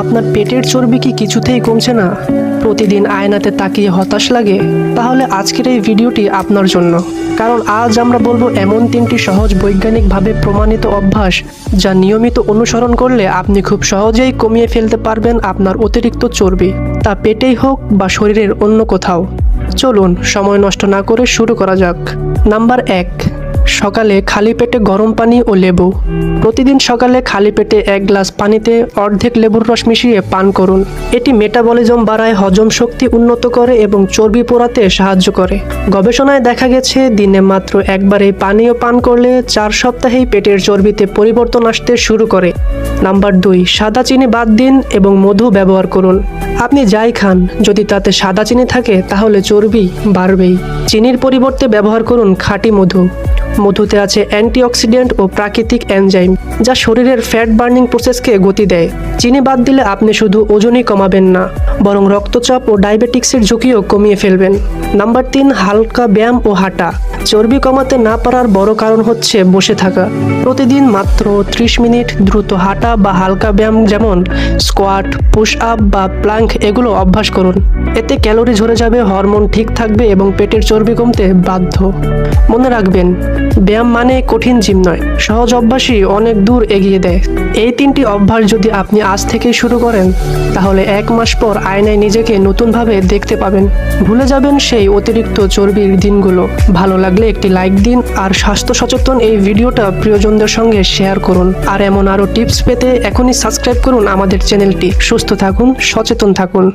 আপনার পেটের চর্বি কি কিছুতেই কমছে না? প্রতিদিন আয়নাতে তাকিয়ে হতাশ লাগে? তাহলে আজকের এই ভিডিওটি আপনার জন্য। কারণ আজ আমরা বলবো এমন 3টি সহজ বৈজ্ঞানিকভাবে প্রমাণিত অভ্যাস যা নিয়মিত অনুসরণ করলে আপনি খুব সহজেই কমিয়ে ফেলতে পারবেন আপনার অতিরিক্ত চর্বি, তা পেটেই হোক বা শরীরের অন্য কোথাও। চলুন সময় নষ্ট না করে শুরু করা যাক। নাম্বার 1, সকালে খালি পেটে গরম পানি ও লেবু। প্রতিদিন সকালে খালি পেটে 1 গ্লাস পানিতে অর্ধেক লেবুর রস মিশিয়ে পান করুন। এটি মেটাবলিজম বাড়ায়, হজম শক্তি উন্নত করে এবং চর্বি পোড়াতে সাহায্য করে। গবেষণায় দেখা গেছে দিনে মাত্র একবার এই পানীয় পান করলে 4 সপ্তাহেই পেটের চর্বিতে পরিবর্তন আসতে শুরু করে। নাম্বার 2, সাদা চিনি বাদ দিন এবং মধু ব্যবহার করুন। আপনি যাই খান, যদি তাতে সাদা চিনি থাকে তাহলে চর্বি বাড়বেই। চিনির পরিবর্তে ব্যবহার করুন খাঁটি মধু। মধুতে আছে অ্যান্টিঅক্সিডেন্ট ও প্রাকৃতিক এনজাইম যা শরীরের ফ্যাট বার্নিং প্রসেসকে গতি দেয়। চিনি বাদ দিলে আপনি শুধু ওজনই কমাবেন না, বরং রক্তচাপ ও ডায়াবেটিক্সের ঝুঁকিও কমিয়ে ফেলবেন। নাম্বার 3, হালকা ব্যায়াম ও হাঁটা। চর্বি কমাতে না পারার বড় কারণ হচ্ছে বসে থাকা। প্রতিদিন মাত্র 30 মিনিট দ্রুত হাঁটা বা হালকা ব্যায়াম যেমন স্কোয়াট, পুশ আপ বা প্লাঙ্ক এগুলো অভ্যাস করুন। এতে ক্যালোরি ঝরে যাবে, হরমোন ঠিক থাকবে এবং পেটের চর্বি কমতে বাধ্য। মনে রাখবেন, ব্যায়াম মানে কঠিন জিম নয়, সহজ অভ্যাসই অনেক দূর এগিয়ে দেয়। এই 3টি অভ্যাস যদি আপনি আজ থেকেই শুরু করেন, তাহলে 1 মাস পর আয়নায় নিজেকে নতুনভাবে দেখতে পাবেন। ভুলে যাবেন সেই অতিরিক্ত চর্বির দিনগুলো। ভালো লাগলে একটি লাইক দিন আর স্বাস্থ্য সচেতন এই ভিডিওটা প্রিয়জনদের সঙ্গে শেয়ার করুন। আর এমন আরও টিপস পেতে এখনই সাবস্ক্রাইব করুন আমাদের চ্যানেলটি। সুস্থ থাকুন, সচেতন থাকুন।